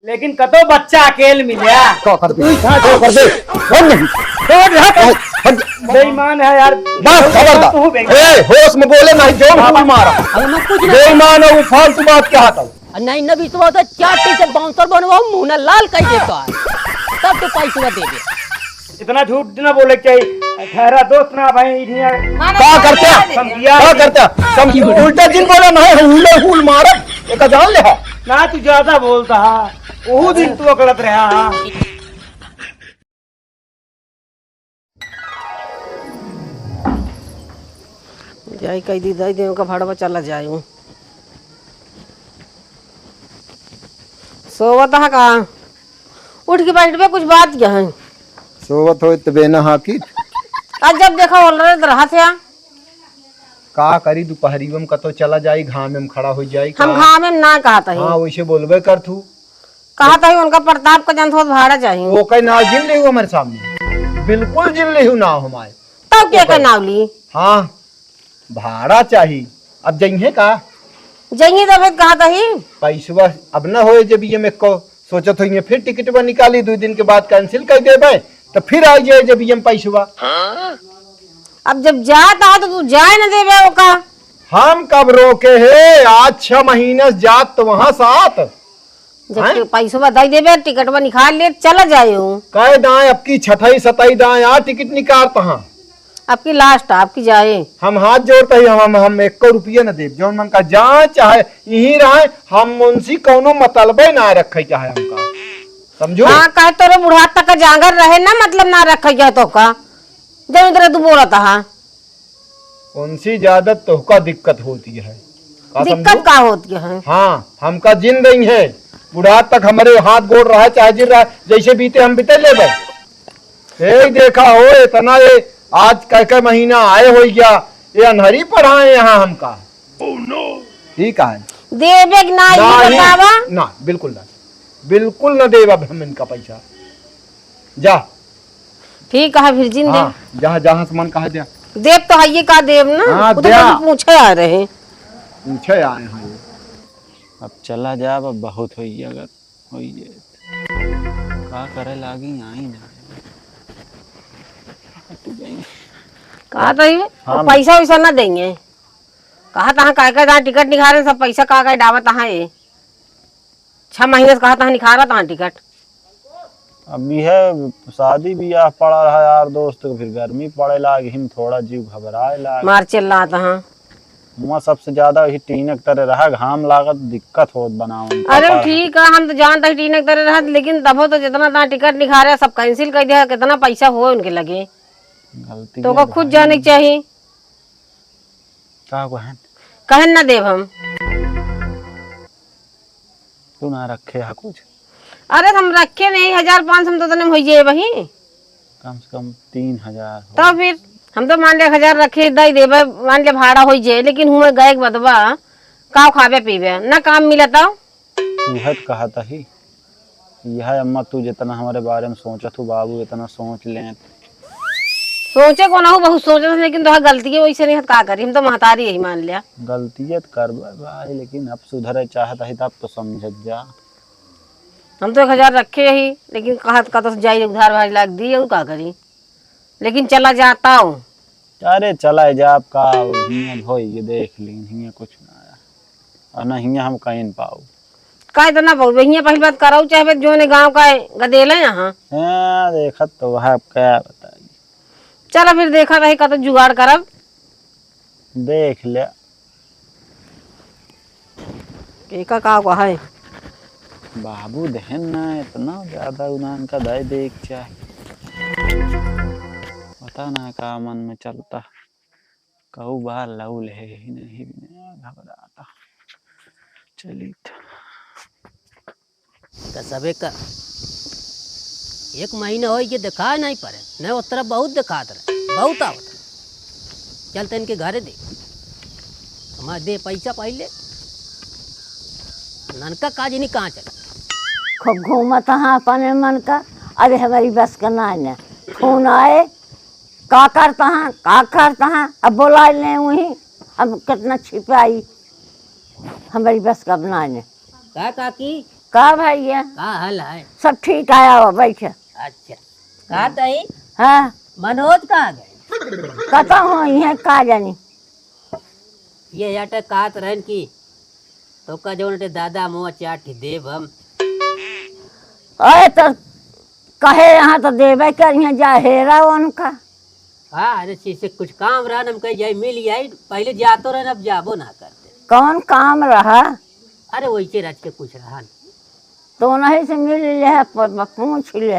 लेकिन कतो बच्चा अकेले मिला कर दे बेईमान है यार। बस खबरदार ए होश में बोले नहीं जो हम मारा बेईमान है वो फालतू बात क्या आता नहीं न विश्वास तो चाटी से बाउंसर बनवा मुंह न लाल कर देता तब तो पैसा दे दे। इतना झूठ न बोले चाहिए। ठहरा दोस्त ना भाई क्या करते उल्टा जिन बोला नहीं हुल मारा एक जान ले ना तू ज्यादा बोलता है वो दिन तू अकड़त रहा। जाई कई दी दई देव का भाड़ा चला जाऊं सोवत है का उठ के बैठ पे कुछ बात क्या है सोवत हो तबे ना हाकी आज जब देखा बोल रहे रहा थे का करी दोपहरी में कतो चला जाई घाम में खड़ा हो जाई हम घाम में ना कहा था हां वैसे बोलबे कर तू कहा था उनका प्रताप का जन थोड़ा भाड़ा चाहिए वो कहीं ना जिन ले हमारे सामने बिल्कुल जिन ले ना हमारे तब क्या का नाव ली हां भाड़ा चाहिए अब जइहे का जइए तब कहा था ही पैसा अब ना होए जब ये मैं को सोचत होइए फिर टिकट बा निकाली 2 दिन के बाद कैंसिल कर देबे तो फिर आ जाए जब ये पैसा अब जब जाता तो तू जाए न देबे ओका हम कब रोके है आज 6 महीने जात तो वहां साथ जब पैसा बधाई देबे टिकट बा निकाल ले चला जाए कह दाएं अब की 6 7 दाएं आ टिकट निकालता हां आपकी लास्ट आपकी जाए हम हाथ जोड़ते ही हम 1 रुपया न देब जौन मन का जहाँ चाहे यहीं रहे हम मुंशी कोनो मतलबे ना रखे चाहे हमका समझो हाँ कह तो बुढ़ा तक जांगर रहे ना मतलब ना रखे जा तो का जब इधर तू बोला था मुंशी ज्यादा तो का दिक्कत होती है दिक्कत का होती है हाँ हमका जिन रही है बुढ़ा तक हमारे हाथ गोड़ रहा चाहे जिन रहा जैसे बीते हम बीते ले भाई देखा हो इतना ये आज कई महीना आए हो गया ये अनहरी पढ़ाए यहाँ हमका ठीक है देबे ना ये बतावा ना बिल्कुल ना देब अब हम इनका पैसा जा ठीक है फिर जिन दे जहाँ जहाँ से मन कहा दिया देव तो है ये का देव ना वो तो पूछे आ रहे पूछे आए हैं ये अब चला जा अब बहुत होई अगर होई का करे लागी आई ना कहा था और पैसा वैसा ना देंगे कहा था का टिकट निकाल सब पैसा का डावा तहा 6 महीने से कहा था निकाला था टिकट अभी है शादी ब्याह पड़ा रहा यार दोस्त को फिर गर्मी पड़े लागी हम थोड़ा जीव घबराए लाग मार चल रहा था वहाँ सबसे ज्यादा ही टीनक तरह रहा घाम लागत दिक्कत होत बनाओ अरे ठीक है हम तो जानते टीनक तरह रहा लेकिन तब तो जितना ता टिकट निकाल सब कैंसिल कर दिया कितना पैसा हो उनके लगे गलती तो खुद जाने चाहिए का कहन ना देव हम तू ना रखे है कुछ अरे हम रखे नहीं 1500 हम तो तने हो जाए वही कम से कम 3000 तो फिर हम तो मान ले 1000 रखे दई देबे मान ले भाड़ा हो जाए लेकिन हुए गए बदवा का खावे पीवे ना काम मिलता तू कहा था ही यह अम्मा तू जितना हमारे बारे में सोचा तू बाबू इतना सोच ले सोचे को ना हो बहुत सोचा लेकिन तो गलती है वैसे नहीं का करी हम तो महतारी यही मान लिया गलती कर भाई लेकिन अब सुधरे चाहता है तब तो समझ जा हम तो 1000 रखे ही लेकिन कहा का तो जाई उधार भारी लाग दी का करी लेकिन चला जाता हूँ अरे चला जा आपका हो ये देख ली हिया कुछ ना आया और ना हिया हम कहीं पाऊ का इतना बहुत हिया पहली बात कराऊ चाहे जो ने गांव का गदेला यहाँ देखत तो वह क्या बताइए चलो फिर देखा रही का तो जुगाड़ करब देख ले का है बाबू दहन ना इतना ज्यादा उनान का दे देख चाहे पता ना का मन में चलता कहू बार लौल है ही नहीं घबराता चली सबे का 1 महीना हो ये दिखा नहीं पड़े नहीं उस तरफ बहुत दिखात रहे बहुत आवत चलते इनके घरे दे हमारे दे पैसा पहले ननका काज नहीं कहाँ चला खूब घूमत हाँ अपने मन का अरे हमारी बस का ना है फोन आए का करता हाँ अब बोला ले वही अब कितना छिपाई हमारी बस का बना का काकी का भैया का हाल है? सब ठीक आया हो बैठ। अच्छा कहा तई हाँ मनोज कहाँ गए? कता हो यहाँ का जानी। ये याटे कात रहन की तो का जो दादा मुँह चाट देव हम। अरे तो कहे यहाँ तो देवे कर यहाँ जा हेरा उनका। हाँ अरे चीज से कुछ काम रहा हम कहीं जाए मिल जाए पहले जातो रहे अब जाबो ना करते। कौन काम रहा? अरे वैसे रच के कुछ रहा तो नहीं से मिल ले पूछ ले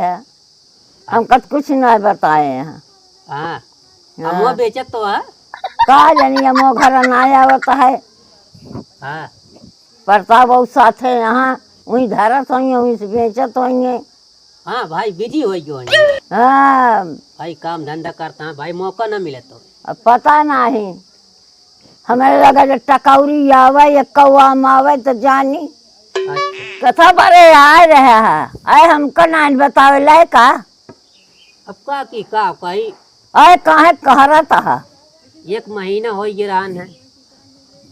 हम कत कुछ नहीं बताए यहाँ। हाँ हम बेचत तो है का जानी हमो घर ना आवत है। हाँ प्रताप बहुत साथे यहाँ वही धरत होंगे वहीं से बेचत होंगे। हाँ भाई बिजी हो गयो हाँ भाई काम धंधा करता है भाई मौका ना मिले तो। अब पता नहीं हमें लगा जो टकौरी आवे या कौआ आवे तो जानी अच्छा कथा बड़े आए रहे है आए हमको नान बतावे लाए का। अब का की का कही आए काहे कह रहा था 1 महीना हो गया है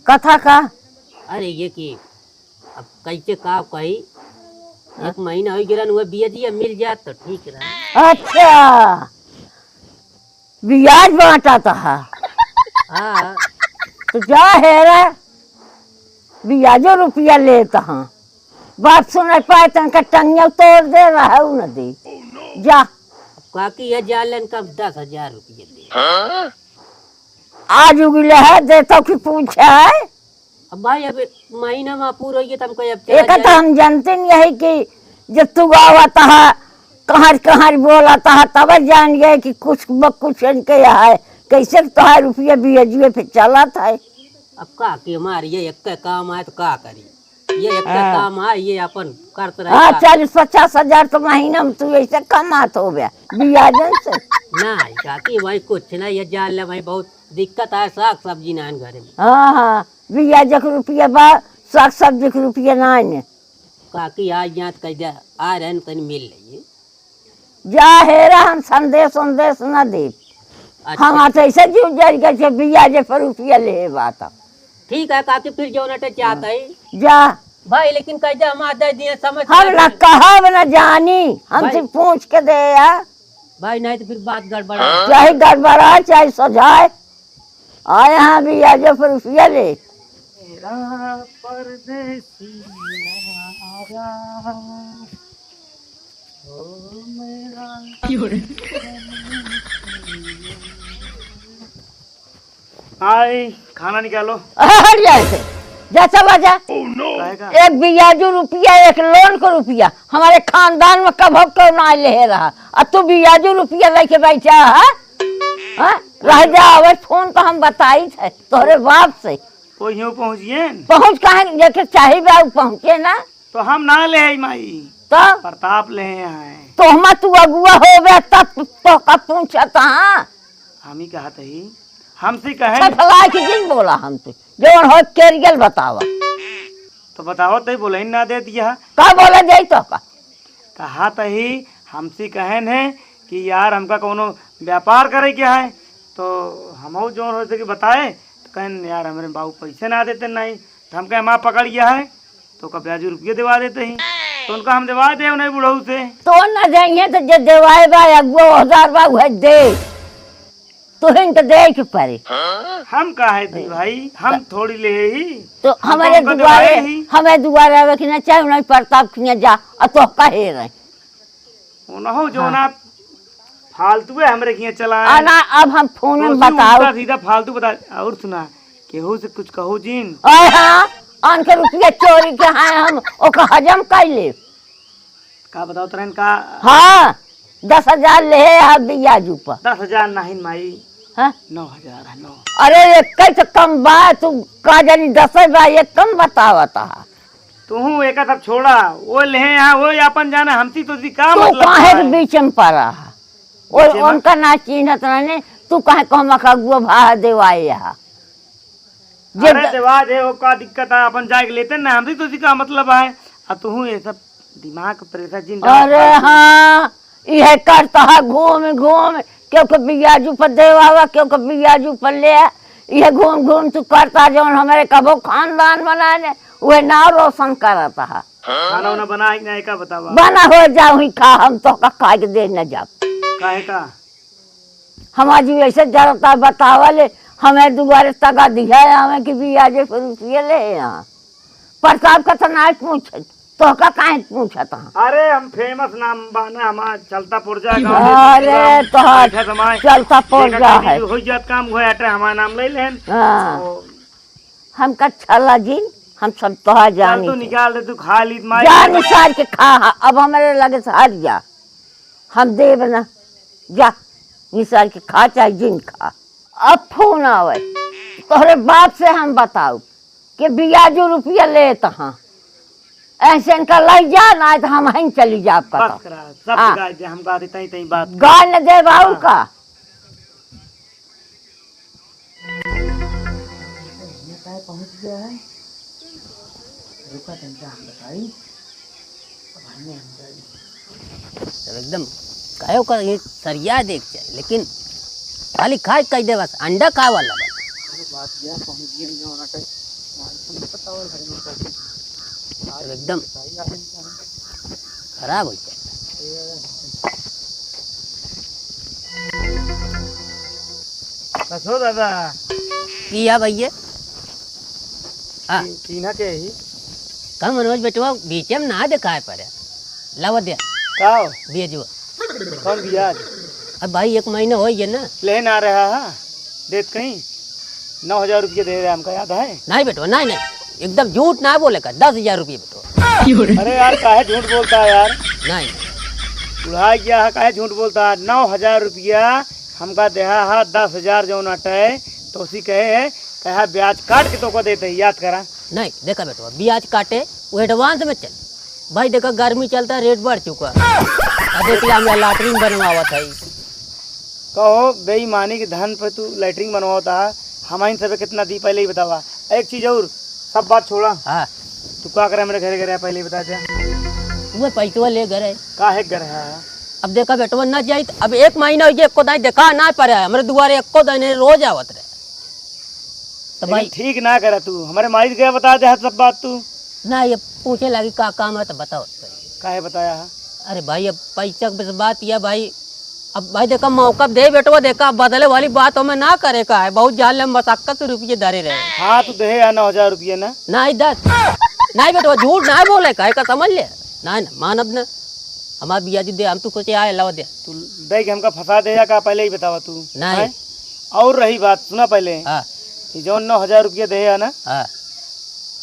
कथा का। अरे ये की अब कैसे का कही 1 महीना हो गया वो बिया मिल जात तो ठीक रहा। अच्छा ब्याज बांटा था। हाँ तो जा हेरा ब्याजो रुपया लेता हाँ बात सुन पाए तनका टंगिया तोड़ दे रहा है न दे जा। काकी ये जालन का 10,000 रुपये दे। आज उगले है देता कि पूछा है। अब भाई अब महीना में पूरा हो गया तुमको अब एक तो हम जानते नहीं है कि जब तू गावता है कहाँ कहाँ बोलाता है तब जान गए कि कुछ कुछ इनके है कैसे तो रुपया ब्याजुए पे चला था। अब का की हमारे ये एक काम आए तो का करी ये एक काम है ये अपन करते रहे। हाँ 40-50 हजार तो महीना में तू ऐसे कमात हो गया ब्याजन से। ना काकी भाई कुछ ना ये जान ले भाई बहुत दिक्कत है साग सब्जी नान घरे में। हाँ हाँ ब्याज के रुपया बा साग सब्जी के रुपया ना ने काकी आज यहाँ कह दे आ रहे तन मिल रही जा हेरा हम संदेश न दे। अच्छा हम तो ऐसे जीव जर के ब्याज पर रुपया ले बात। ठीक है काकी फिर जो नटे चाहता है जा भाई लेकिन कह दे हम आधा दिए समझ हम न कहब न जानी हमसे पूछ के दे या भाई नहीं तो फिर बात गड़बड़ा। चाहे गड़बड़ा चाहे सजाए आए हाँ ब्याज पर रुपया ले। परदेसी आई खाना निकालो। हट जाए से जा चला जा। कहेगा एक ब्याजू रुपया एक लोन को रुपया हमारे खानदान में कब क्यों ना ले रहा और तू ब्याजू रुपया लेके बैठा है। रह जा अवे फोन तो हम बताई थे तोहरे बाप से कोई यूं पहुंचिए पहुँच कहे लेके चाहे बाबू पहुँचे ना तो हम ना ले आई माई तो प्रताप ले आए तो हम तू अगुआ हो गया तब तो कब पूछा था। हम ही कहा ही हमसे कहे सफलाई की दिन बोला हम तो जो हो केरियल बतावा तो बताओ तो बोले ना दे दिया का बोले दे तो का कहा ही हमसे कहन है कि यार हमका कोनो व्यापार करे क्या है तो हम जो हो सके बताए तो कहन यार हमारे बाबू पैसे ना देते नहीं तो हम कहे माँ पकड़ गया है तो का ब्याज रुपये दिवा देते ही तो उनका हम दिवा दे नहीं बुढ़ऊ से तो न देंगे तो जो देवाए बा अगुआ 1000 बा वह दे तो इनके दे के पड़े। हम काहे दी भाई हम थोड़ी ले ही तो हमारे हमको दुआरे दिवाए ही। हमें दुआरे आवे कि ना चाहे नहीं प्रताप कि जा और तो कहे रहे हो जो ना फालतू है हमरे किए चला ना अब हम फोन में बताओ सीधा फालतू बता और सुना केहू से कुछ कहू जीन ओए हाँ आन के रुपया चोरी के हैं हम ओका हजम कर ले का बताओ तरन का हाँ 10,000 ले है ब्याज ऊपर 10,000 नहीं माई हाँ 9,000 है 9 अरे एक कैसे कम बा तू का जानी 10 बा एक कम बतावता तू एक सब छोड़ा वो ले यहाँ वो अपन जाना हमसी तो का तू मतलब काहे है? के बीच में पड़ा और उनका ना चिन्हत रहने तू काहे कहमा का गुआ भा देवाए यहाँ अरे देवाज है वो का दिक्कत है अपन जाके लेते ना हमसी तो का मतलब है अब तू ये सब दिमाग प्रेशर जिन अरे हाँ यह करता है घूम घूम क्योंकि ब्याजू पर देवा क्योंकि ब्याजू पर ले यह घूम घूम तू करता जो हमारे कबो खानदान बनाने वह नाव रोशन करता है खाना वाना बना है कि नहीं का बतावा। बना हो जाओ ही खा, हम तो का खा के दे न जाओ। काहे का? हमारी ऐसे जरता बतावले हमें दोबारा तगा दिया है हमें कि बियाजे पर रुपये ले यहाँ प्रताप का तो ना पूछे तो का काहे पूछा था। अरे हम फेमस नाम बाना हमार चलता पुरजा अरे तो चलता पुरजा है हो जात काम हो हटे हमारा नाम ले लेन। हाँ हमका छला जी हम सब तो जानी तू निकाल दे, तू खा ली माई जा निसार के खा। अब हमारे लगे से हट जा, हम देव ना जा निसार के खा चाहे जिन खा। अब फोन आवे तोहरे बाप से हम बताऊ कि बियाजू रुपया ले तहाँ ऐसे इनका लाई जा ना तो हम वहीं चली जा। आपका बस करा सब गाय दे, हम गा देते तई बात गाय न दे बाबू का। पहुंच गया है रुका तंजा हम बताई तो एकदम कहो का ये सरिया देख जाए, लेकिन खाली खाए कह दे बस अंडा खा वाला बस। बात गया पहुंच गया जो ना टाइम पता और घर में तो एकदम खराब हो जाए। कसो दादा किया भैया हाँ तीना के ही कम मनोज बेटवा बीच में ना दिखाए पर लव दिया काओ बेजुआ कौन बियाज अब भाई 1 महीना हो गया ना लेन आ रहा है देत कहीं 9,000 रुपये दे रहे हमका याद है। नहीं बेटवा नहीं नहीं एकदम झूठ ना बोले का 10,000 रुपये बेटवा। अरे यार काहे झूठ बोलता है यार, नहीं उड़ा गया है काहे झूठ बोलता है। 9,000 रुपया हमका देहा है 10,000 जो नटे तो उसी कहे कहा ब्याज काट के तो को देते याद करा। नहीं देखा बेटवा ब्याज काटे वो एडवांस में चल भाई। देखा गर्मी चलता रेट बढ़ चुका देख लिया हमें लैटरिन बनवावा था। कहो बेईमानी के धन पर तू लैटरिन बनवाता है हमारे सब कितना दी पहले ही बतावा। एक चीज और सब बात छोड़ा हाँ तू क्या करे मेरे घर घर पहले ही बता दे। वो पैसा ले गए का है घर है अब देखा बेटवा ना जाई अब 1 महीना हो गया एको दाई देखा ना पड़े हमारे दुआरे एको दाई रोज आवत रहे तो भाई ठीक ना करे तू हमारे माई के बता दे सब बात तू ना ये पूछे लगी का काम है तो बताओ। काहे बताया है। अरे भाई अब पैसा की बात यह भाई अब भाई देखा मौका दे बेटवा देखा बदले वाली बात हमें ना करे का है बहुत जान ले मशक्कत रुपये धरे रहे। हाँ तू दे 9,000 रुपये ना नहीं 10 नहीं बेटवा झूठ ना बोले का समझ ले ना मानब ना हमारा बिया जी दे हम तू कुछ आए लावा दे तू दे के हमका फंसा दे या का पहले ही बतावा तू नहीं। हैं? और रही बात सुना पहले हाँ जो 9,000 रुपये दे है ना हाँ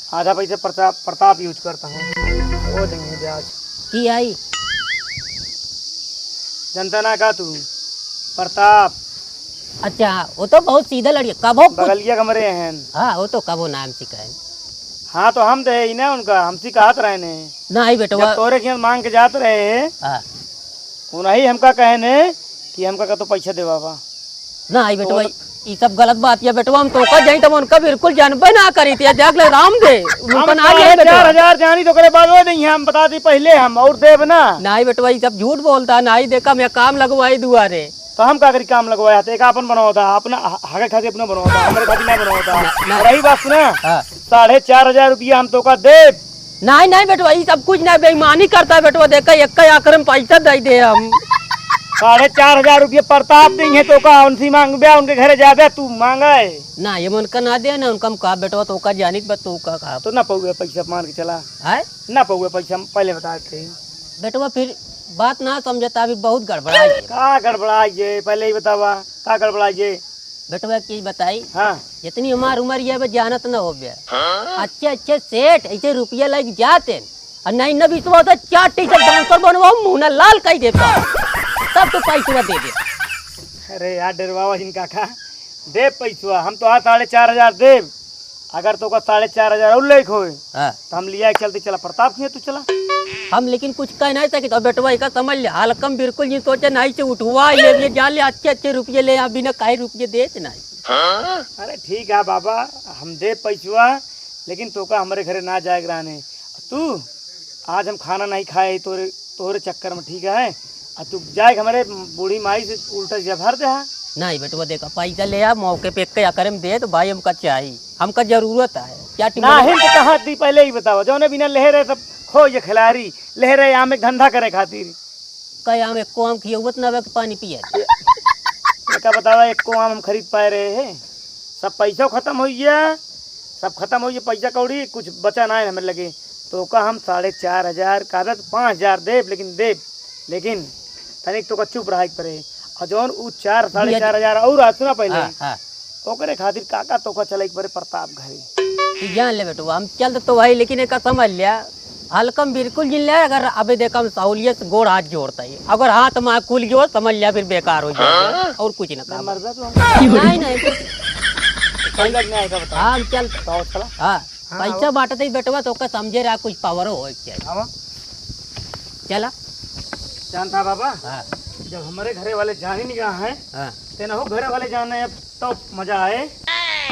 आधा पैसे प्रताप यूज करता हूँ वो देंगे ब्याज की आई जनता ना का तू प्रताप अच्छा वो तो बहुत सीधा लड़िए कबो कुछ बगलिया कमरे हैं। हाँ वो तो कबो नाम सिखाए हाँ तो हम दे ही ना उनका हमसे कहत रहे ने नहीं बेटवा जब तोरे के मांग के जात रहे हाँ उन्हीं हमका कहने कि हमका का तो पैसा दे बाबा। नहीं बेटवा ये सब गलत बात है बेटवा हम तो का जाई तब उनका बिल्कुल जानबे ना करी थी देख ले राम दे उनका ना गए बेटवा 4,000 जानी तो करे बाद वो देंगे हम बता दी पहले हम और देव ना नहीं बेटवा ये सब झूठ बोलता नहीं देखा मैं काम लगवाई दुआरे तो हम का करी काम लगवाया था एक अपन बनवाता अपना हगे खाते अपना बनवाता हमारे खाते नहीं बनवाता। रही बात सुना हाँ 4,500 रुपया हम तो का दे। नहीं नहीं बेटवा ये सब कुछ नहीं बेईमानी करता है बेटवा देखा एक आकर में पैसा दे दे हम 4,500 रुपये प्रताप देंगे तो का उनसे मांग बे उनके घरे जाबे तू मांगा है ना ये मन का ना दे ना उनका हम कहा बेटवा तो का जानी बस तो का कहा तो ना पहुए पैसा मान के चला है ना पहुए पैसा हम पहले बता थे। बेटवा फिर बात ना समझता अभी बहुत गड़बड़ा का गड़बड़ाइए पहले ही बतावा का गड़बड़ाइए। बेटवा की बताई हाँ जितनी हमार उम्र ये जानत न हो गया अच्छे अच्छे सेठ ऐसे रुपया लग जाते और नहीं न विश्वास तो 4 टी-शर्ट डांसर बनवाओ मुंह न लाल कही देता तब तो पैसा दे दे। अरे यार डरवावा जिनका खा दे पैसा हम तो 4,500 देव अगर तो का 4,500 और लेख होए हाँ तो हम लिया चलते चला प्रताप किए तू चला। हम लेकिन कुछ कह नहीं सके तो बेटवा का समझ ले हालकम बिल्कुल नहीं सोचे नहीं से उठवा ले जान ले अच्छे अच्छे रुपये ले यहाँ बिना काहे रुपये दे नहीं। अरे ठीक है बाबा हम दे पैसा लेकिन तो का हमारे घरे ना जाए रहने तू आज हम खाना नहीं खाए तोरे चक्कर में ठीक है और तू जाए हमारे बूढ़ी माई से उल्टा जभर दे। नहीं बेटवा देखा पैसा ले आ मौके पे क्या करे दे तो भाई हमका चाहिए हमका जरूरत है क्या ना है तो कहा थी पहले ही बताओ जो बिना ले रहे सब हो ये खिलाड़ी ले रहे आम एक धंधा करे खातिर। कया में को आम खियौत ना के पानी पिए। ये का बतावा एक को आम हम खरीद पाए रहे हैं, सब पैसा खत्म हो गया, सब खत्म हो गया पैसा कौड़ी, कुछ बचा ना है हमें लगे। तो का हम 4,500 कागज 5,000 देव, लेकिन तनिक तो का चुप रहा पड़े। और जौन उ 4,500 और आसना पहले हाँ ओकरे खातिर काका तोका चले पड़े प्रताप घरे। तू जान ले बेटो हम चल तो भाई, लेकिन एक समझ लिया हल्कम बिल्कुल जिन लिया। अगर अबे देखा हम सहूलियत से गोड़ हाथ जोड़ता है, अगर हाथ में खुल गया समझ लिया फिर बेकार हो जाएगा और कुछ ना काम। मर्दा तो नहीं लगने आएगा बता। हाँ चल तो चला हाँ पैसा बांटते ही बेटवा तो का समझे रहा कुछ पावर हो चाहिए। आवा चला जानता बाबा, हाँ जब हमारे घरे वाले जाने नहीं कहा है हाँ तेना हो घरे वाले जाने अब तो मजा आए।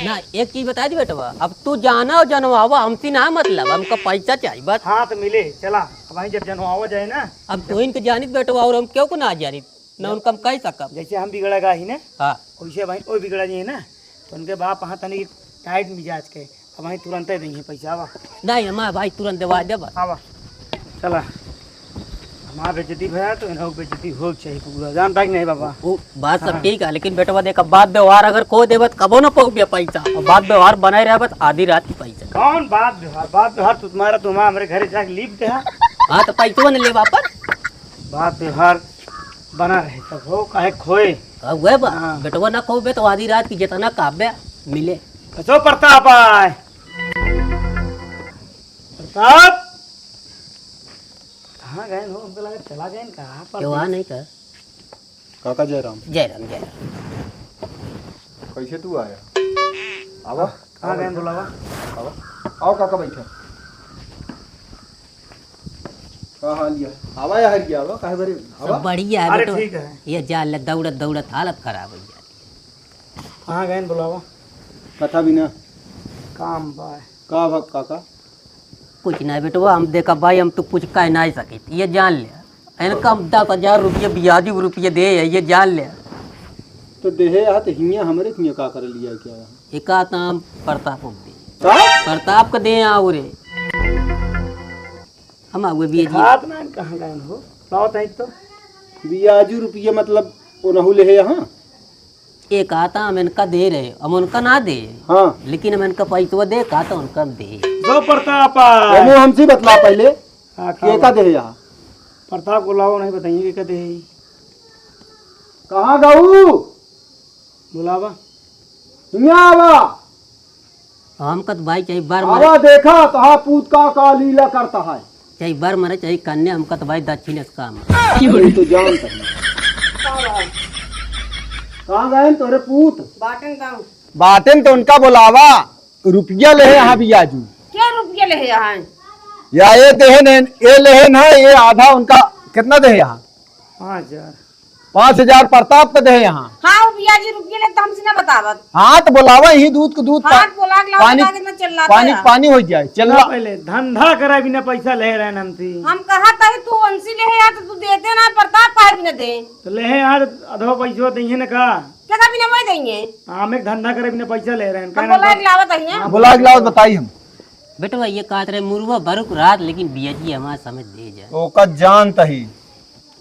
ना एक चीज बता दी बेटवा, अब तू जाना और जनवावा हमसे ना मतलब, हमको पैसा चाहिए बस। हाँ तो मिले चला। अब वहीं जब जनवावा जाए ना, अब तो इनके जानित बेटवा और हम क्यों को ना जानित ना उनका हम कह सकब। जैसे हम बिगड़ेगा ही ना हाँ वैसे भाई वो बिगड़ा जी है ना, तो उनके बाप वहाँ तनिक टाइट मिजाज के अब वहीं तुरंत ही देंगे पैसा। आवा नहीं हमारा भाई तुरंत दवा दे बस। आवा चला। हमारा बेइज्जती भैया तो इन्हों बेइज्जती हो चाहिए पूरा, जानता कि नहीं बाबा। वो बात सब ठीक है, लेकिन बेटवा देखा बात व्यवहार अगर खो देवत कबो ना पहुँच पैसा, और बात व्यवहार बनाए रहे बस आधी रात की पैसा। कौन बात व्यवहार तुम्हारा हमारे घर जाके लीप दे। हाँ तो पैसा न ले वापस, बात व्यवहार बना रहे तब हो काहे खोए। वह बा हाँ। बेटवा ना खोबे तो आधी रात की जितना काव्य मिले। कसो प्रताप आए प्रताप कहाँ गए हो? हमको लगा चला गए कहाँ पर। क्यों नहीं कर काका जयराम, जय राम जय राम। कैसे तू आया? आवा कहाँ गए बुलावा? आवा आओ काका बैठा। का हाल है? आवा या हर गया आवा काहे बरे आवा। सब बढ़िया है अरे बेटवा, ठीक है। ये जाल दौड़त दौड़त हालत खराब हो जाती। कहाँ गए बुलावा? कथा बिना काम बाय का भग काका। कुछ नहीं बेटवा, हम देखा भाई हम तो कुछ कह नहीं सके, ये जान ले इनका 10,000 रुपये ब्याजी रुपये दे है, ये जान ले। तो देहे आ तो हिया हमरे हिया का कर लिया क्या? एक नाम प्रताप दे, का प्रताप का दे आउरे हम आगे भी हाथ ना कहाँ गए हो? बहुत है तो बियाजू रुपये मतलब ओनहु ले यहाँ। एक आता हम इनका दे रहे, हम उनका ना दे, हाँ लेकिन हम इनका पैसा दे का तो उनका दे। जो प्रताप वो हमसे बतला पहले के का दे यहाँ। प्रताप को लाओ नहीं बताइए कि कदे कहाँ गाऊ बुलावा? हिया आवा हम कत भाई चाहे बार मरे, आवा देखा कहा पूत का लीला करता है। चाहे बार मरे चाहे कन्या, हम कत भाई दक्षिण काम। ये तो जानता है। कहाँ गए तोरे पूत? बातें तो उनका बुलावा, रुपया ले यहाँ बियाजू। क्या रुपये ले यहाँ? या ये देहन है, ये लेहन है, ये आधा उनका कितना दे यहाँ? 5,000। 5,000 प्रताप का दे यहाँ। हाँ ब्याजी रुपये ले तो हमसे ना बतावत। हाँ तो बुलावा यही दूध को दूध हाथ बोला के लाओ पानी बता देना चल रहा पानी था। पानी हो जाए चल चला पहले धंधा करा बिना पैसा ले रहे हैं हमसे। हम कहा था तू अंशी ले यहाँ तो तू देते ना, प्रताप काहे भी न दे। तो ले यार अधो पैसा दही ना का क्या भी न मैं देंगे? हम एक धंधा करे बिना पैसा ले रहे हैं। हम बोला के लावत है। बुला के लाओ बताई हम। बेटवा ये कहत रहे मुर्गा बरुक रात, लेकिन बियाजी हमारा समझ दे जाए ओका जानता ही,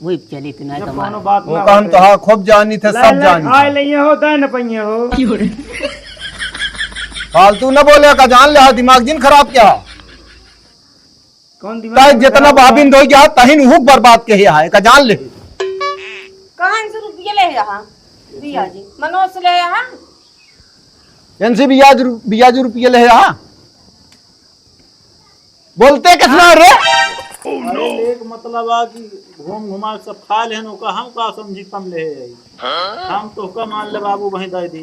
वही चली तो नहीं कोनो तुम्हारा। बात ना ओका हम तो हाँ खूब जानी थे, सब जानी खाए लिए हो दे न पहिए हो। फालतू न बोले का जान ले, दिमाग जिन खराब क्या कौन ताई दिमाग जितना बाबिन धो गया तहिन हुक बर्बाद के है का जान ले। कहाँ से रुपये ले यहाँ? बियाजी मनोज से ले यहाँ। इनसे बियाजू रुपये ले यहाँ बोलते कितना रे। अरे एक मतलब आ कि घूम घुमा के सब खा लेहन ओका हम का समझी कम ले हम तो का मान ले बाबू वहीं दे दी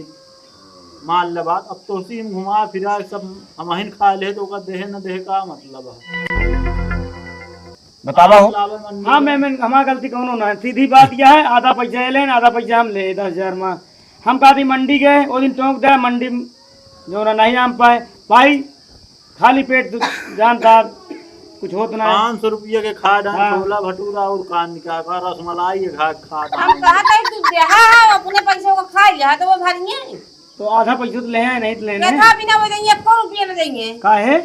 मान ले बात। अब तो उसी हम घुमा फिरा के सब हम वहीं खा ले तो ओका देहे न देहे का मतलब है बतावा हो। लावे मन हाँ मैं हमारा गलती कौन ना है। सीधी बात यह है आधा पैसा ले आधा पैसा हम ले 10,000 में। हम कहा थी मंडी गए वो दिन टोंक दे मंडी जो ना नहीं आम पाए भाई, खाली पेट जानता कुछ होत ना है। 500 रुपये के खा डाल हाँ। छोला भटूरा और कान निकाल का रसमलाई खा खा हम कहा था तू देहा है अपने पैसों को खा लिया तो वो भारी है। तो आधा पैसा तो ले हैं नहीं तो लेने क्या था बिना वो देंगे 1 रुपये न देंगे। काहे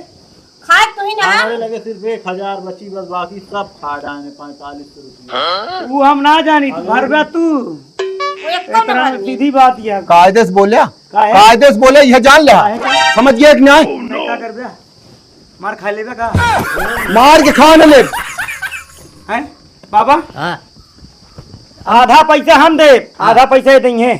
खाए तू ही ना। हमारे लगे सिर्फ 1000 बची, बस बाकी सब खा डाले 45 रुपये। वो हम ना जानी भर बे तू वो एक एक तरह से सीधी बात यह कायदे से बोले, काहे? कायदे से बोले, यह जान ले, समझ गया कि नहीं? क्या कर बे मार खा लेबे का मार के खा न ले। हैं बाबा हाँ आधा पैसा हम दे आधा पैसा देंगे।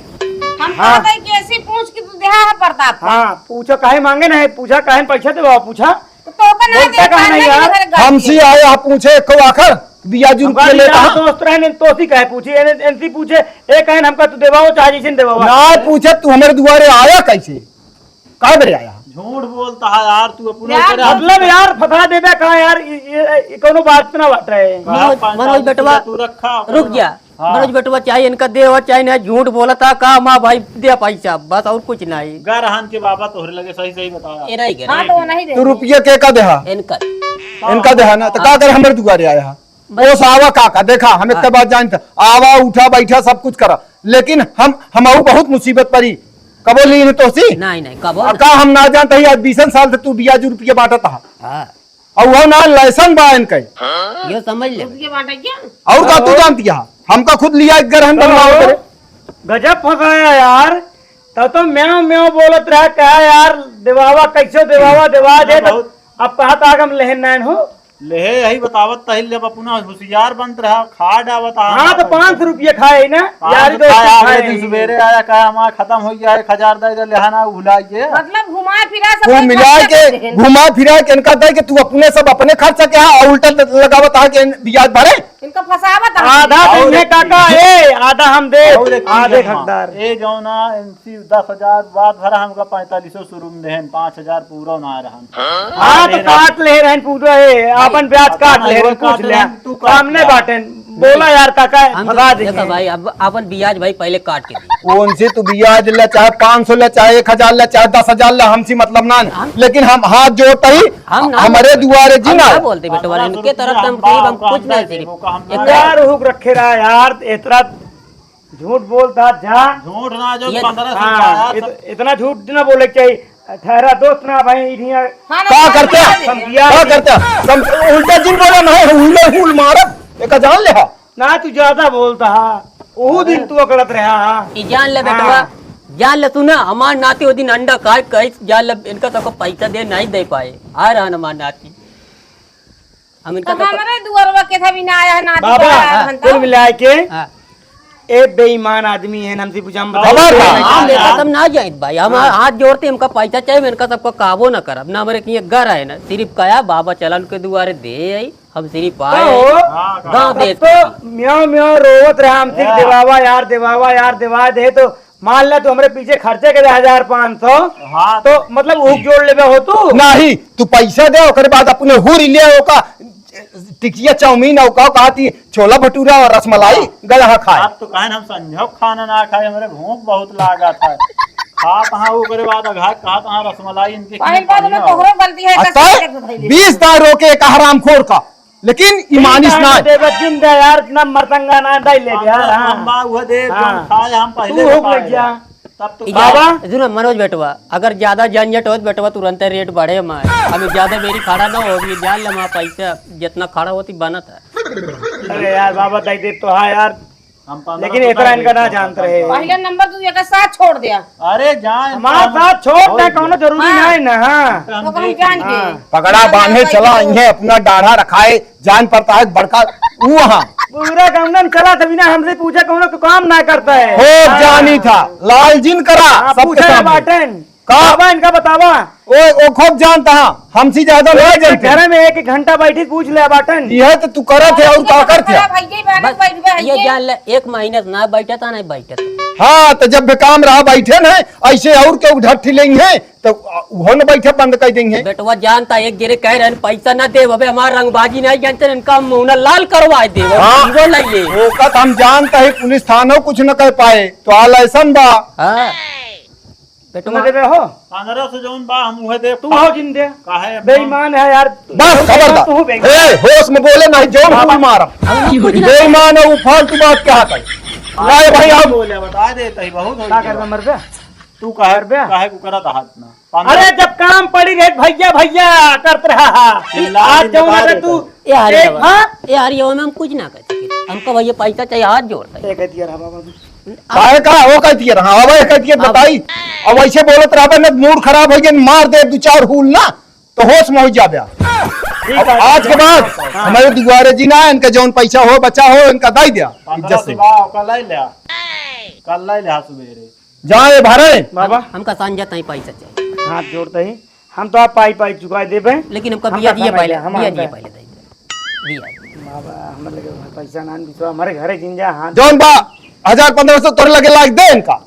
हम हाँ। कहते हैं कि ऐसी पूछ के तू देहा है प्रताप। हाँ पूछो काहे मांगे ना है पूछा काहे पैसा दे बाबा पूछा तो का ना बोलता कहाँ नहीं यार? हमसे आए आप पूछे को आखिर बियाजू हमका रुपये लेता निकाह दोस्त रहे तो सी कहे पूछी एनसी पूछे एक कहन हमका तू देवाओ चाहे जैसे देवाओ ना पूछे तू हमारे दुआरे आया कैसे, काय बरे आया? झूठ बोलता है यार तू अपने यार, करे हम- मतलब यार फसा देबे का यार ये कोनो बात ना बात रहे। मनोज बेटवा तू रखा रुक जा। हाँ। मनोज बेटवा चाहे इनका दे और चाहे ना झूठ बोला था का माँ भाई दे पैसा बस और कुछ नहीं। गरहन के बाबा तोहरे लगे सही सही बताया। ये नहीं हाँ करे तो वो नहीं दे। तू रुपये के का देहा? इनका इनका देहा ना तो का कर हमारे दुआरे आया? वो सावा काका देखा हमें तब बात जानता, आवा उठा बैठा सब कुछ करा, लेकिन हम बहुत मुसीबत पड़ी कबो ली ने तो सी नहीं नहीं कब का हम ना जानते ही आज 20 साल से तू बियाजू रुपये बांटता है हाँ और वो ना लाइसेंस बा इनके ये समझ ले। ये बांटा क्या? और का तू जानती है हमका खुद लिया एक ग्रहण बनवाओ करे। गजब फसाया यार तब तो म्याओ म्याओ बोलत रहा कहा यार देवावा कैसे देवावा देवा दे तो अब कहा था हम लेहन नैन हो। लेहे यही बतावत तहिल जब अपना होशियार बनत रहा खा डावत हाँ तो 500 रुपये खाए ना यार तो अगले दिन सवेरे आया कहा हमारा खत्म हो गया 1000 दे दे लेहाना भुलाइए। मतलब घुमा फिरा सब वो कोई मिला खर्चा के करते हैं। घुमा फिरा के इनका दे कि तू अपने सब अपने खर्चा के यहाँ उल्टा लगावत है कि ब्याज भरे। इनका फसावत है। आधा देंगे काका ए आधा हम दे और एक चीज आधे है, हकदार ए जौना एमसी 10,000 बाद भरा हमका 4500 शुरू में देहन 5000 पूरा ना रहन। हाँ तो काट ले रहन पूरा है अपन ब्याज काट ले रहन काट पूछ ले, ले तू काट सामने ले। बाटन बोला यार काका हम भगा देखो देंगे भाई अब अपन ब्याज भाई पहले काट के दी। उनसे तू ब्याज ले चाहे 500 ले चाहे 1000 ले चाहे 10,000 ले हमसे मतलब ना लेकिन हम हाथ जोड़ते ही हम ना हमारे दुआरे हम जीना क्या बोलते बेटवा इनके तरफ हम करीब हम कुछ नहीं सिर्फ एक यार हुक रखे रहा यार इतना झूठ बोलता जा झूठ ना जो ये- 1500 हाँ इतना झूठ ना बोले चाहिए ठहरा दोस्त ना भाई इन्हीं हाँ ना, क्या तो करते हैं? समझा दे। क्या करते हैं? उल्टा जिन बोला नहीं हुल हुल मारत एक जान ले हा। ना तू ज्यादा बोलता हा वो दिन तू अकड़त रहा हा। ई जान ले बेटवा हाँ। जान ले तू ना हमार नाती वो दिन अंडा काट कहीं जान ले इनका सबको पैसा दे नहीं दे पाए आ रहा ना हमार नाती हम इनका तो हमारे दुआरवा के था भी ना आया है नाती बाबा का आया घंटा। कुल मिला के हाँ। एक बेईमान आदमी है हमसे पूछा हम खबर बताओ था। हम देखा तब ना जाए भाई हम हाथ जोड़ते हमका पैसा चाहिए इनका सबको काबो ना करब ना हमारे कहीं घर है ना सिर्फ कया बाबा चलन के दुआरे दे आई हम सिर्फ आए तो गाँव देश तो म्याओ म्याओ रोवत रहा हमसे हाँ। देवावा यार देवा दे तो मान ले तू हमारे पीछे खर्चे के 1500 हाँ तो मतलब हुक जोड़ लेबे हो तू नहीं तू पैसा दे ओकर बाद अपने हुर ले ओका टिकिया चाउमीन औका कहती छोला भटूरा और रसमलाई गया खाए। अब तो कहें हम संजो खाना ना खाए हमारे भूख बहुत लागा था खा तहाँ ओकरे बाद अघा कहा तहाँ रसमलाई इनके पहली बात में तोहरो गलती है अतः कैसे धइले। 20 दार रोके एक हराम खोर का लेकिन ईमानिस ना देबे दिन दे यार इतना मरतंगा ना दे ले यार हाँ अम्बा हुआ दे हाँ। खाए हम पहले तू हुक बताए। लग गया तब तो बाबा सुनो मनोज बेटवा अगर ज्यादा झंझट हो बेटवा तुरंत रेट बढ़े हमारे हमें ज्यादा मेरी खड़ा ना होगी जान ले हमारा पैसा जितना खड़ा होती बनत है। अरे यार बाबा दे दे तो हाँ यार हम 15 लेकिन इतना इनका ना जानते रहे पहले नंबर तू एक साथ छोड़ दिया अरे जाए हमारे साथ छोड़ दे कौनो जरूरी हाँ। नहीं ना हाँ तो हम जान के पकड़ा बांधे चला इन्हें अपना डाढ़ा रखाए जान पड़ता है बड़का वहाँ पूरा गंगन चला तभी ना हमसे पूछा कौन को काम ना करता है हो जानी था लालजिन करा हाँ, सबके पूछा है सामने। बाटन का? बाबा इनका बतावा ओ खूब जानता हाँ हमसे ज्यादा नहीं जानते घर में एक घंटा बैठी पूछ ले बाटन यह तो तू करत है और का करत है। भैया बैठ बैठ बस ये गए जान ले एक महीने से ना बैठा था नहीं बैठा था हाँ तो जब भी काम रहा बैठे न ऐसे और के ढट्ठी लेंगे तो वो न बैठे बंद कर देंगे। बेटवा जानता एक गिरे कह रहे हैं, पैसा ना दे अबे हमारा रंगबाजी नहीं जानते इनका मुंह ना लाल करवा दे हाँ। वो लइए वो कत हम जानते हैं पुलिस थानों कुछ न कह पाए तो आल ऐसन बा हाँ तुम बेटवा देवे हो 1500 जौन बा हम उहे दे तू हो जिंदे काहे बेईमान है यार बस तू खबरदार बेईमान। ए होश में बोले नहीं जोर हुल मारा बेईमान है वो फालतू बात क्या है लाए भाई आप बोले बता देता ही बहुत हो क्या गया। करना मर पे तू काहे करबे? काहे को करत हाथ ना अरे जब काम पड़ी रहे भैया भैया करत रहा आज जो ना तू ए हरी एक- बाबा, हाँ? ए हरी में हम कुछ ना कहते हमको भैया पैसा चाहिए हाथ जोड़ता ये कह दिया रहा बाबा काहे का वो कहती है हाँ अब कहती है बताई अब ऐसे बोलत रहा ना मूड खराब हो गया मार दे दो चार हुल ना तो होश में हो जाबे अब आज के बाद हमारे दुआरे जी ना इनका जौन पैसा हो बचा हो इनका दे दिया इज्जत से कल लाई लिया सवेरे जाए भरे बाबा हमका सांझा तई पैसा चाहिए हाथ जोड़ते ही हम तो आप पाई पाई चुका देबे लेकिन हमका हमका बिया दिए समझ पहले लिया, हम बिया आ दिए गए। पहले दे दिया बाबा हमारे लगे पैसा ना बिचवा हमारे घरे जिंजा हाथ जौन बा 1500 तोरे लगे लाग दे इनका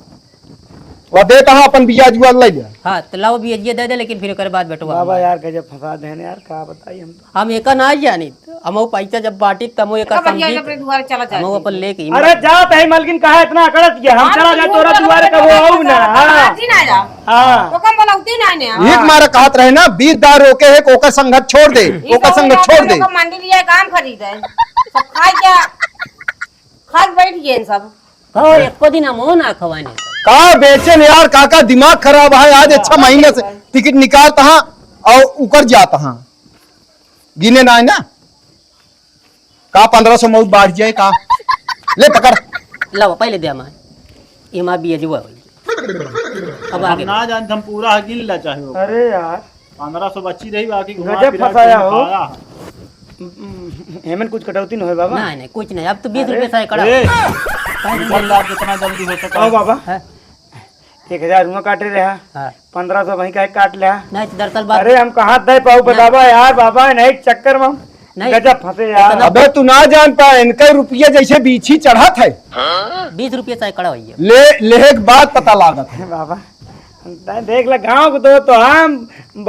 वो दे कहा अपन बिया जुआ ले लिया हाँ तो लाओ बिया दे दे लेकिन फिर ओकर बाद बेटवा बाबा यार गजब फंसा देने यार का बताई हम तो हम एका ना जानी हम वो पैसा जब बांटी तब वो एका भैया समझी अपने द्वार चला हम वो जाए अपन लेके अरे जात है मलकिन कहा इतना अकड़त गया हम चला जा तोरा दुआरे का वो आऊ ना हां जी ना जा हां तो कम बोलाउती ना ने एक मारा कहत रहे ना 20 दार रोके है कोका संगत छोड़ दे कोका संगत छोड़ दे मंडी लिया काम खरीदे सब खाई बैठ गए सब कहो एको दिन हम ना खवाने का बेचे ने यार काका दिमाग खराब है आज अच्छा महीने से टिकट निकालता हाँ और उकर जाता हाँ गिने ना है ना का 1500 मौत बाढ़ जाए का ले पकड़ लाओ पहले दे हमारे ये मां बिया जुआ हुई अब हम आगे ना जान हम पूरा गिन ला चाहे अरे यार 1500 बच्ची रही बाकी घुमा गजब फिरा के फंसाया हो। खाया। हेमन कुछ कटौती न होए बाबा नहीं नहीं कुछ नहीं अब तो 20 रुपए से कड़ा ए, निकल ला जितना जल्दी हो सका आओ बाबा हाँ 1000 रुआ काटे रहा हाँ 1500 वहीं का काट लिया नहीं तो दरअसल बात अरे हम कहाँ दे पाऊ बतावा यार बाबा नहीं चक्कर में हम नहीं। गजब फंसे यार अबे तू ना जान पाए इनके रुपये जैसे बीछी चढ़ा थे 20 रुपए से कड़ा हुई है ले लेहे के बाद पता लागत है बाबा देख ले गाँव को तो हम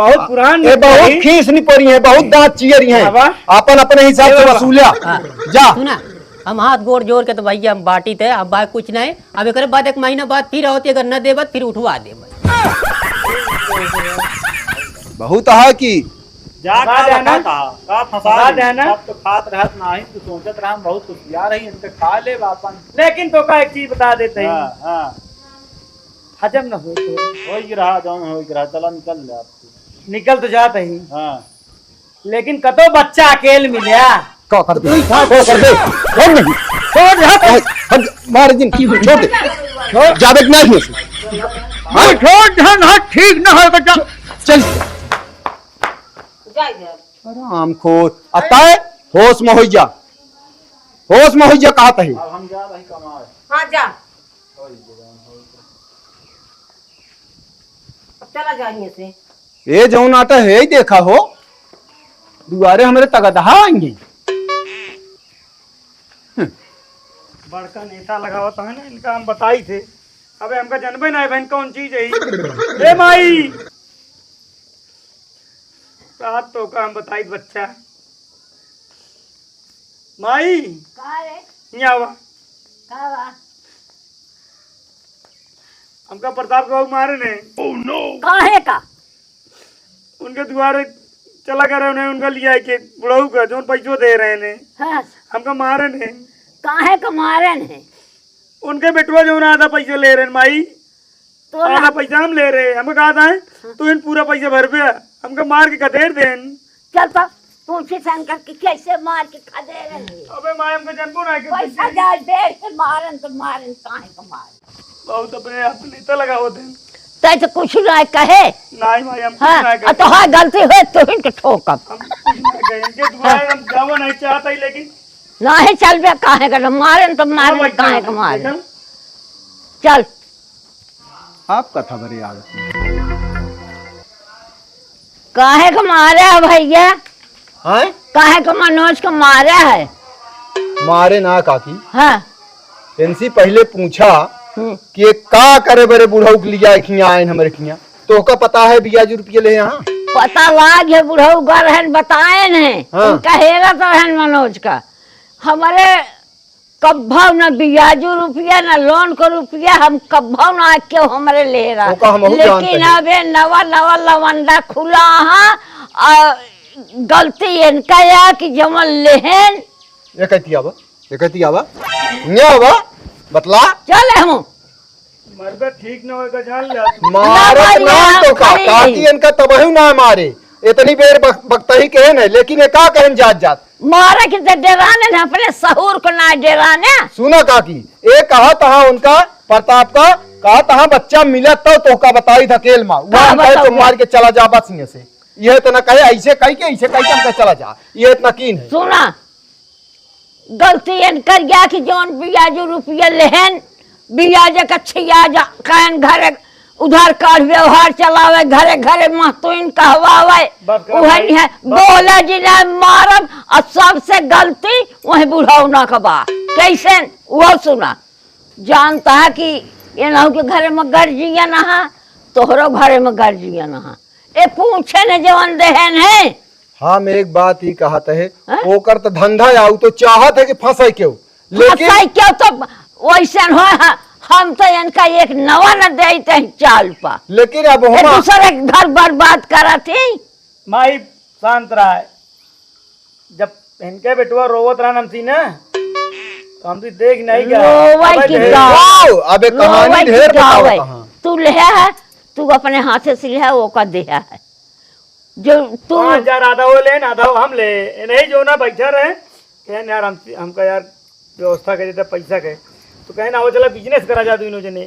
बहुत पुरान ये बहुत खीस नहीं पड़ी है बहुत दांत चियरी है बाबा। अपन अपने हिसाब से वसूलिया हाँ। जा सुना हम हाथ गोड़ जोड़ के तो भैया हम बाटी थे अब बात कुछ नहीं अब एक बाद 1 महीना बाद फिर होती अगर न देबत फिर उठवा दे बहुत है कि जा फंसा का देना। रखा था का फंसा फंसा दी। देना। सब तो खात रहत नाही तू सोचत रहा बहुत कुछ यार रही इनके खा ले बापन लेकिन तो का एक चीज बता देते हैं हां हां हजम न हो तो होई रहा जौन होई रहा चला निकल ले आप निकल तो जाता ही हां लेकिन कतो बच्चा अकेले मिला क्या कर दे कर दे छोड़ नहीं छोड़ यहाँ हम मार दिन छोड़ दे जावे कि नहीं है छोड़ ध्यान हाथ ठीक ना है बच्चा चल जाए जा आराम खोर आता है होश में हो जा होश में हो जा कहता है अब हम जा रही कमाए हाँ जा अब चला जाइए से ये जौन आटा है ही देखा हो दुआरे हमारे तगदहा आएंगे बड़का नेता लगा होता है ना इनका हम बताई थे अबे हमका जनबे ना है बहन कौन चीज है ए माई रात तो का हम बताई बच्चा माई यहाँ आवा हमका प्रताप बाबू मारे ने काहे का उनके द्वारे चला कर उन्हें उनका लिया के बुढ़ऊ का जो पैसों दे रहे ने हाँ, हमका मारे ने काहे का मारन है उनके बेटुआ जो ना आधा पैसा ले रहे हैं माई तो आधा पैसा हम ले रहे हैं हमको कहा था तो इन पूरा पैसा भर पे हमको मार के कदेर देन चल तो पूछे शंकर की कैसे मार के खा दे रहे हैं अबे माई हमको जनबो ना के पैसा जा दे के मारन तो मारन काहे का मार बहुत अपने आप नेता लगा होते हैं तै तो कुछ ना कहे नहीं भाई हम कुछ हाँ ना और कहे तो हाँ गलती हुए तो इनके ठोकब हम कुछ ना कहे इनके दुआरे हम जावा नहीं चाहता ही लेकिन नहीं चल बे काहे का मारन तो मारन भाई, काहे का मारन देखा? चल आपका था बड़ी आदत काहे का मारे है भैया है काहे का मनोज को मारे है मारे ना काकी हाँ इनसे पहले पूछा कि ये का करे बड़े बुढ़ऊ के लिया खिया आए हमारे खिया तो का पता है बियाज रुपये ले यहाँ पता लाग है बुढ़ऊ का रहन बताए ने हाँ। उनका हेरा तो रहन मनोज का हमारे कब्भा न बियाजू रुपया न लोन को रुपया हम कब्भा न आके हमारे ले रहा ओका हमहू जानते लेकिन हैं। अबे नवा नवा लवंडा खुला हाँ गलती इनका या कि जमल लेहन ये कहती आवा ये कहती आवा न्या आवा बतला चल हम मरबे ठीक न होएगा जान लिया मारत ना ना तो का खाली काकी इनका तबहू ना मारे इतनी बेर बकतही कहन है लेकिन ये का कहन जात जात मारा कि डराने ना अपने सहूर को ना डराने। सुना काकी ए कहा तहा उनका प्रताप का कहा तहा बच्चा मिला तो का बताई धकेल मार वहां कहे तो बताऊंगा? मार के चला जा बस यहाँ से यह तो ना कहे ऐसे कही के ऐसे कही के हमका चला जा ये इतना कीन है सुना गलती इन कर गया कि जौन बियाजू रुपया लेहन बियाज कछिया जा कहन घरे उधार कर व्यवहार चलावे घरे घरे महतुइन कहवावे बस कर वही भाई, है बस। बोला जिला मारब और सबसे गलती वही बुढ़ौना का बा कैसे वो सुना जानता है कि ये ना के घरे में गर्जिया नहा तोहरो घरे में गर्जिया नहा ए पूछे न जवन देहन है। हम एक बात ही कहते है हैं? ओकर तो धंधा आऊ तो चाहत है कि फंसे क्यों लेकिन फंसाई क्यों तो वैसे हो हम तो इनका एक नवा न देते हैं चाल पा लेकिन अब ये हम दूसरे के घर बर्बाद करा थे। माई शांत रहा है जब इनके बेटुआ रोवत रहा नमसी ना तो हम तो देख नहीं गया रोवै अबे की ढेर- गाँव। वाओ, अबे कहानी रोवै की ढेर बताओ गावै। कहाँ। तू ले है तू अपने हाथ से सिले है वो का दे है जो तू 5,000 आधा वो ले आधा वो हम ले नहीं जो ना बैठा रहे कहन यार हमका यार व्यवस्था कर देता पैसा के तो कहन आओ चला बिजनेस करा जा दोनों जने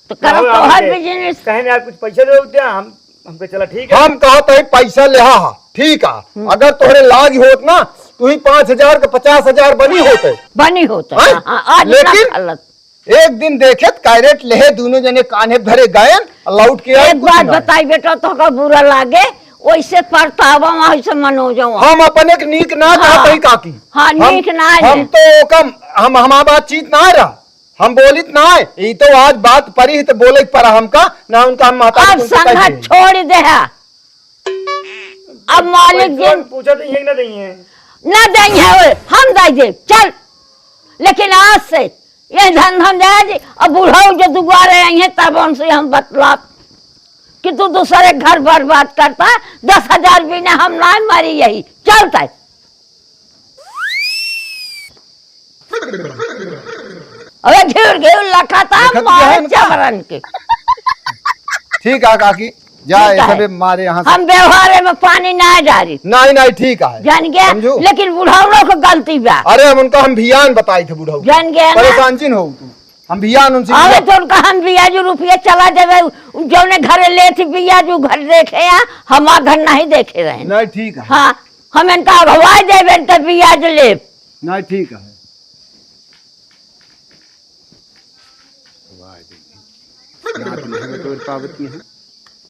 तो करो आओ, तो आओ हर के। बिजनेस कहन यार कुछ पैसा दे दिया हमको चला ठीक है हम कहते है पैसा ले हा ठीक है अगर तोहरे लाग होत ना तू ही 5,000 के 50,000 बनी होते बनी होता हैं? हाँ, आज लेकिन- ना गलत। एक दिन देखे कैरेट लेहे दोनों जने कान्हे भरे गए लौट के आए, एक कुछ बात ना। बताई बेटा तो का बुरा लागे वैसे परतावा वैसे मनोजवा हम अपन एक नीक ना हाँ। कहते ही काकी हाँ, नीक ना है। हम तो कम हम हमारा बातचीत ना रहा हम बोलित ना है ये तो आज बात परी है तो बोले पड़ा हमका ना उनका हम माता अब संघर्ष छोड़ दे है। अब मालिक जी पूछा तो ये ना देंगे न देंगे है हम दे दे चल लेकिन आज से ये धन धन दे जी अब बुढ़ाऊ जो दुबारे आई है तब उनसे हम बतला कि तू दूसरे घर बर्बाद करता 10,000 बिना हम ना मरी यही चलता है। अबे घिर घिर लखाता देखत क्या है मारे इनका? चमरन के ठीक है काकी जा ठीक है। सबे मारे यहाँ से हम व्यवहार में पानी ना डाली नहीं नहीं ठीक है जान गया समझू? लेकिन बुढ़ाऊ को गलती बा अरे हम उनका हम भियान बताई थे बुढ़ऊ जान गया ना परेशान चिन हो तू हम भियान उनसे अबे तो उनका हम बियाजू रुपया चला देवे जौने घरे ले थी बियाजू घर देखे या हमार घर नहीं देखे रहे नहीं ठीक है हाँ हम इनका अगवाई देवे इनका बियाज ले नहीं ठीक है पावती है